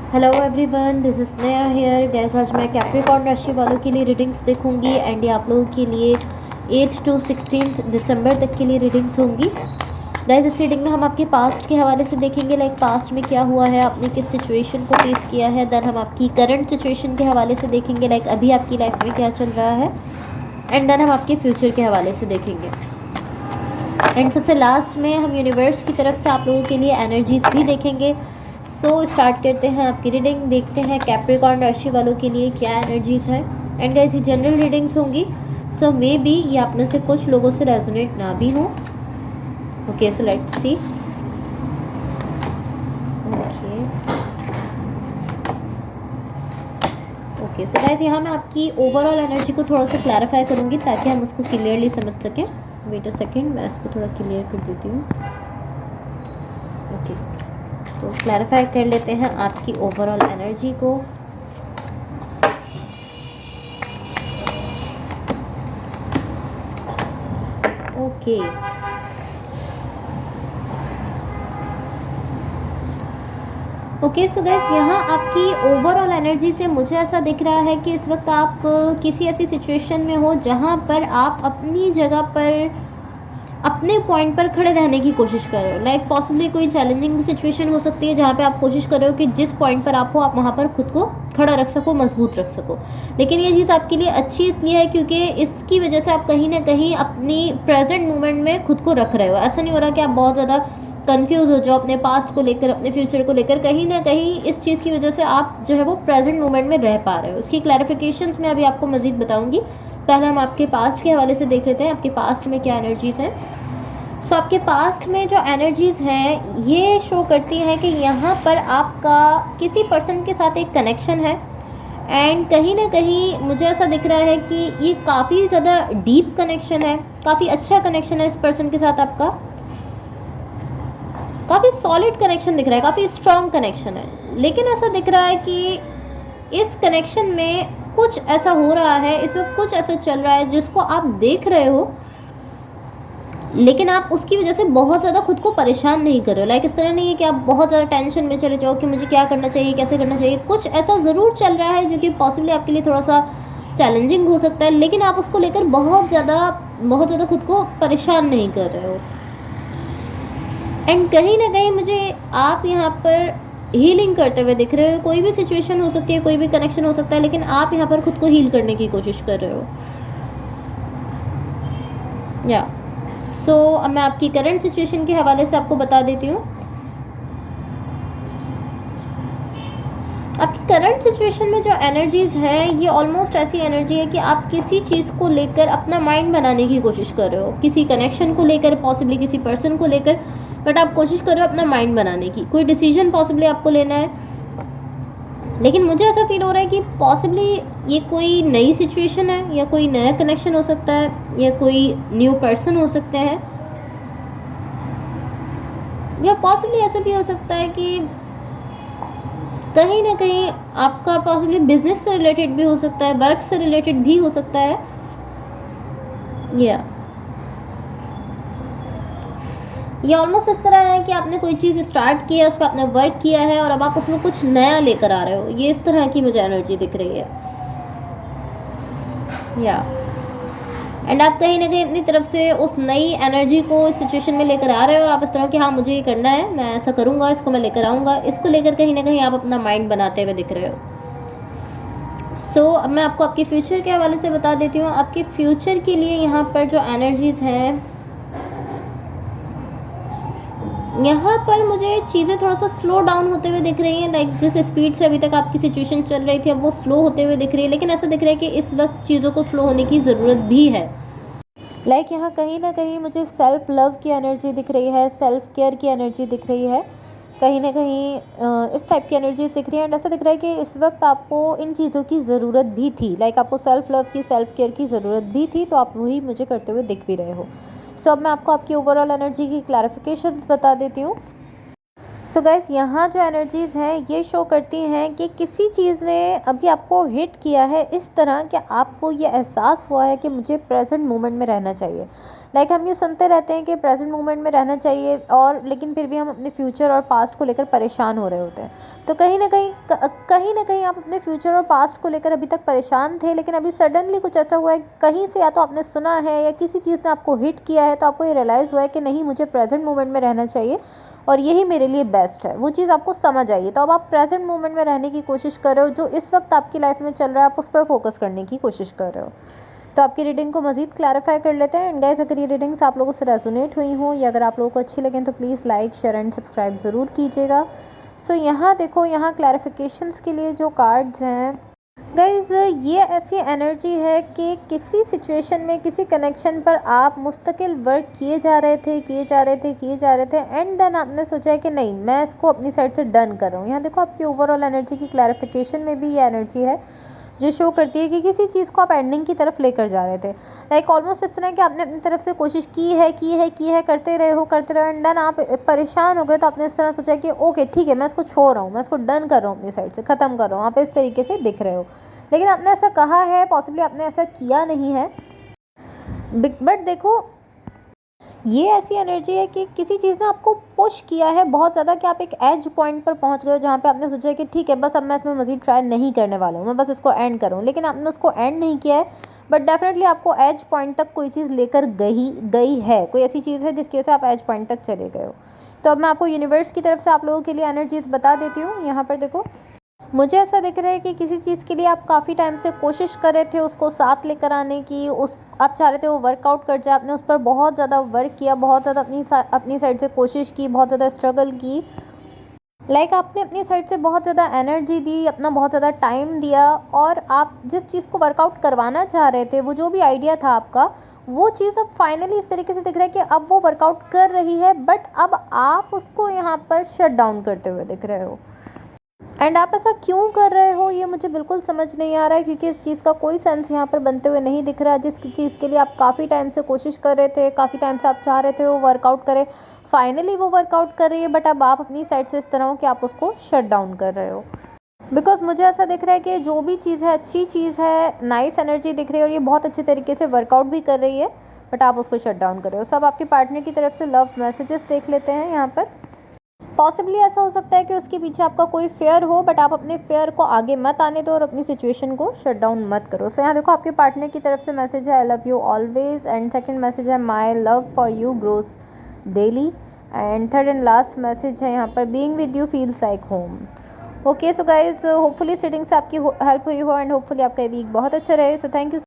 Hello everyone, this is Sneha here. Guys आज मैं Capricorn राशि वालों के लिए रीडिंग्स देखूंगी एंड ये आप लोगों के लिए 8 to 16 दिसंबर तक के लिए रीडिंग्स होंगी। गैस इस रीडिंग में हम आपके पास्ट के हवाले से देखेंगे, लाइक पास्ट में क्या हुआ है, आपने किस सिचुएशन को फेस किया है। देन हम आपकी करंट सिचुएशन के हवाले से देखेंगे, लाइक अभी आपकी लाइफ में क्या चल रहा है। एंड देन हम आपके फ्यूचर के हवाले से देखेंगे। एंड सबसे लास्ट में हम यूनिवर्स की तरफ से आप लोगों के लिए एनर्जीज भी देखेंगे। सो स्टार्ट करते हैं आपकी रीडिंग, देखते हैं कैप्रिकॉर्न राशि वालों के लिए क्या एनर्जीज है। एंड गाइस ये जनरल रीडिंग्स होंगी, सो मे बी ये आप में से कुछ लोगों से रेजोनेट ना भी हो। Okay, so let's see. Okay so guys यहाँ मैं आपकी ओवरऑल एनर्जी को थोड़ा सा क्लैरिफाई करूँगी ताकि हम उसको क्लियरली समझ सकें। वेट अ सेकेंड, मैं इसको थोड़ा क्लियर कर देती हूँ। ओके, तो क्लैरिफाई कर लेते हैं आपकी ओवरऑल एनर्जी को। ओके ओके सो गाइस यहाँ आपकी ओवरऑल एनर्जी से मुझे ऐसा दिख रहा है कि इस वक्त आप किसी ऐसी सिचुएशन में हो जहाँ पर आप अपनी जगह पर अपने पॉइंट पर खड़े रहने की कोशिश कर रहे हो। लाइक पॉसिबली कोई चैलेंजिंग सिचुएशन हो सकती है जहाँ पे आप कोशिश कर रहे हो कि जिस पॉइंट पर आप हो आप वहाँ पर खुद को खड़ा रख सको, मजबूत रख सको। लेकिन ये चीज़ आपके लिए अच्छी इसलिए है क्योंकि इसकी वजह से आप कहीं ना कहीं अपनी प्रेजेंट मोमेंट में खुद को रख रहे हो। ऐसा नहीं हो रहा कि आप बहुत ज़्यादा कंफ्यूज हो जाओ अपने पास्ट को लेकर, अपने फ्यूचर को लेकर। कहीं ना कहीं इस चीज़ की वजह से आप जो है वो प्रेजेंट मोमेंट में रह पा रहे हो। उसकी क्लैरिफिकेशंस मैं अभी आपको मजीद बताऊंगी। पहले हम आपके पास्ट के हवाले से देख लेते हैं, आपके पास्ट में क्या एनर्जीज हैं। सो आपके पास्ट में जो एनर्जीज़ हैं ये शो करती हैं कि यहाँ पर आपका किसी पर्सन के साथ एक कनेक्शन है। एंड कहीं ना कहीं मुझे ऐसा दिख रहा है कि ये काफ़ी ज़्यादा डीप कनेक्शन है, काफ़ी अच्छा कनेक्शन है इस पर्सन के साथ आपका। काफ़ी सॉलिड कनेक्शन दिख रहा है, काफ़ी स्ट्रॉन्ग कनेक्शन है। लेकिन ऐसा दिख रहा है कि इस कनेक्शन में कुछ ऐसा हो रहा है, इसमें कुछ ऐसा चल रहा है जिसको आप देख रहे हो, लेकिन आप उसकी वजह से बहुत ज़्यादा खुद को परेशान नहीं कर रहे हो। लाइक इस तरह नहीं है कि आप बहुत ज़्यादा टेंशन में चले जाओ कि मुझे क्या करना चाहिए, कैसे करना चाहिए। कुछ ऐसा ज़रूर चल रहा है जो कि पॉसिबली आपके लिए थोड़ा सा चैलेंजिंग हो सकता है, लेकिन आप उसको लेकर बहुत ज़्यादा खुद को परेशान नहीं कर रहे हो। एंड कहीं ना कहीं मुझे आप यहाँ पर हीलिंग करते हुए दिख रहे हो। कोई भी सिचुएशन हो सकती है, कोई भी कनेक्शन हो सकता है, लेकिन आप यहाँ पर खुद को हील करने की कोशिश कर रहे हो। या अब मैं आपकी करंट सिचुएशन के हवाले से आपको बता देती हूँ। आपकी करंट सिचुएशन में जो एनर्जीज़ है ये ऑलमोस्ट ऐसी एनर्जी है कि आप किसी चीज़ को लेकर अपना माइंड बनाने की कोशिश कर रहे हो, किसी कनेक्शन को लेकर, पॉसिबली किसी पर्सन को लेकर, बट आप कोशिश कर रहे हो अपना माइंड बनाने की। कोई डिसीजन पॉसिबली आपको लेना है, लेकिन मुझे ऐसा फील हो रहा है कि पॉसिबली ये कोई नई सिचुएशन है, या कोई नया कनेक्शन हो सकता है, या कोई न्यू पर्सन हो सकते हैं, या पॉसिबली ऐसा भी हो सकता है कि कहीं ना कहीं आपका पॉसिबली बिजनेस से रिलेटेड भी हो सकता है, वर्क से रिलेटेड भी हो सकता है। ये ऑलमोस्ट इस तरह है कि आपने कोई चीज़ स्टार्ट किया है, उस पर आपने वर्क किया है और अब आप उसमें कुछ नया लेकर आ रहे हो। ये इस तरह की मुझे एनर्जी दिख रही है। एंड आप कहीं ना कहीं अपनी तरफ से उस नई एनर्जी को इस सिचुएशन में लेकर आ रहे हो और आप इस तरह कि हाँ मुझे ये करना है, मैं ऐसा करूँगा, इसको मैं लेकर आऊँगा, इसको लेकर कहीं ना कहीं आप अपना माइंड बनाते हुए दिख रहे हो। अब मैं आपको आपके फ्यूचर के हवाले से बता देती हूँ। आपके फ्यूचर के लिए यहाँ पर जो एनर्जीज़ हैं, यहाँ पर मुझे चीज़ें थोड़ा सा स्लो डाउन होते हुए दिख रही हैं। लाइक जिस स्पीड से अभी तक आपकी सिचुएशन चल रही थी अब वो स्लो होते हुए दिख रही है। लेकिन ऐसा दिख रहा है कि इस वक्त चीज़ों को स्लो होने की ज़रूरत भी है। लाइक यहाँ कहीं ना कहीं मुझे सेल्फ लव की एनर्जी दिख रही है, सेल्फ केयर की एनर्जी दिख रही है। कहीं ना कहीं इस टाइप की एनर्जी दिख रही है। एंड ऐसा दिख रहा है कि इस वक्त आपको इन चीज़ों की ज़रूरत भी थी। लाइक आपको सेल्फ लव की, सेल्फ केयर की ज़रूरत भी थी, तो आप वही मुझे करते हुए दिख भी रहे हो। अब मैं आपको आपकी ओवरऑल एनर्जी की क्लैरिफिकेशंस बता देती हूँ। सो गाइस यहाँ जो एनर्जीज़ हैं ये शो करती हैं कि किसी चीज़ ने अभी आपको हिट किया है इस तरह कि आपको ये एहसास हुआ है कि मुझे प्रेजेंट मोमेंट में रहना चाहिए। लाइक हम ये सुनते रहते हैं कि प्रेजेंट मोमेंट में रहना चाहिए, और लेकिन फिर भी हम अपने फ्यूचर और पास्ट को लेकर परेशान हो रहे होते हैं। तो कहीं ना कहीं आप अपने फ्यूचर और पास्ट को लेकर अभी तक परेशान थे, लेकिन अभी सडनली कुछ ऐसा हुआ है कहीं से, या तो आपने सुना है या किसी चीज़ ने आपको हिट किया है, तो आपको ये रियलाइज़ हुआ है कि नहीं, मुझे प्रेजेंट मोमेंट में रहना चाहिए और यही मेरे लिए बेस्ट है। वो चीज़ आपको समझ आई, तो अब आप प्रेजेंट मोमेंट में रहने की कोशिश कर रहे हो। जो इस वक्त आपकी लाइफ में चल रहा है आप उस पर फोकस करने की कोशिश कर रहे हो। तो आपकी रीडिंग को मज़ीद क्लैरिफाई कर लेते हैं। एंड गाइस, अगर ये रीडिंग्स आप लोगों से रेजोनेट हुई हों या अगर आप लोगों को अच्छी लगें तो please like, share and subscribe ज़रूर कीजिएगा। सो यहाँ देखो, यहाँ क्लैरिफिकेशंस के लिए जो कार्ड्स हैं गाइज़, ये ऐसी एनर्जी है कि किसी सिचुएशन में, किसी कनेक्शन पर आप मुस्तकिल वर्क किए जा रहे थे एंड देन आपने सोचा है कि नहीं, मैं इसको अपनी साइड से डन कर रहा हूँ। यहाँ देखो, आपकी ओवरऑल एनर्जी की क्लैरिफिकेशन में भी ये एनर्जी है जो शो करती है कि किसी चीज़ को आप एंडिंग की तरफ लेकर जा रहे थे। लाइक ऑलमोस्ट इस तरह कि आपने अपनी तरफ से कोशिश की है, करते रहे एंड देन आप परेशान हो गए, तो आपने इस तरह सोचा कि ओके ठीक है, मैं इसको छोड़ रहा हूँ, मैं इसको डन कर रहा हूँ, अपनी साइड से ख़त्म कर रहा हूँ। आप इस तरीके से दिख रहे हो, लेकिन आपने ऐसा कहा है, पॉसिबली आपने ऐसा किया नहीं है। बट देखो, ये ऐसी एनर्जी है कि किसी चीज़ ने आपको पुश किया है बहुत ज़्यादा, कि आप एक एज पॉइंट पर पहुंच गए हो जहाँ पे आपने सोचा है कि ठीक है, बस अब मैं इसमें मज़ीद ट्राई नहीं करने वाला हूँ, मैं बस इसको एंड करूँ। लेकिन आपने उसको एंड नहीं किया है, बट डेफिनेटली आपको एज पॉइंट तक कोई चीज़ लेकर गई है, कोई ऐसी चीज़ है जिसकी वजह से आप एज पॉइंट तक चले गए हो। तो अब मैं आपको यूनिवर्स की तरफ से आप लोगों के लिए एनर्जीज़ बता देती हूँ। यहाँ पर देखो, मुझे ऐसा दिख रहा है कि किसी चीज़ के लिए आप काफ़ी टाइम से कोशिश कर रहे थे उसको साथ लेकर आने की, उस आप चाह रहे थे वो वर्कआउट कर जाए। आपने उस पर बहुत ज़्यादा वर्क किया, बहुत ज़्यादा अपनी साइड से कोशिश की, बहुत ज़्यादा स्ट्रगल की। लाइक आपने अपनी साइड से बहुत ज़्यादा एनर्जी दी, अपना बहुत ज़्यादा टाइम दिया, और आप जिस चीज़ को वर्कआउट करवाना चाह रहे थे, वो जो भी आइडिया था आपका, वो चीज़ अब फाइनली इस तरीके से दिख रहा है कि अब वो वर्कआउट कर रही है, बट अब आप उसको यहाँ पर शट डाउन करते हुए दिख रहे हो। एंड आप ऐसा क्यों कर रहे हो ये मुझे बिल्कुल समझ नहीं आ रहा है, क्योंकि इस चीज़ का कोई सेंस यहाँ पर बनते हुए नहीं दिख रहा। जिस चीज़ के लिए आप काफ़ी टाइम से कोशिश कर रहे थे, काफ़ी टाइम से आप चाह रहे थे वो वर्कआउट करे, फाइनली वो वर्कआउट कर रही है, बट अब आप अपनी साइड से इस तरह हो कि आप उसको शट डाउन कर रहे हो। बिकॉज मुझे ऐसा दिख रहा है कि जो भी चीज़ है अच्छी चीज़ है, नाइस एनर्जी दिख रही है और ये बहुत अच्छे तरीके से वर्कआउट भी कर रही है, बट आप उसको शट डाउन कर रहे हो। सब आपके पार्टनर की तरफ से लव मैसेजेस देख लेते हैं यहाँ पर। पॉसिबली ऐसा हो सकता है कि उसके पीछे आपका कोई फेयर हो, बट आप अपने फेयर को आगे मत आने दो और अपनी सिचुएशन को शट डाउन मत करो। सो यहाँ देखो, आपके पार्टनर की तरफ से मैसेज है I love you always, and second message है my love for you grows daily, and third and last message है यहाँ पर being with you feels like home. Okay, so guys, hopefully इस रीडिंग से आपकी हेल्प हुई हो एंड होपफुली आपका वीक बहुत अच्छा रहे। So thank you.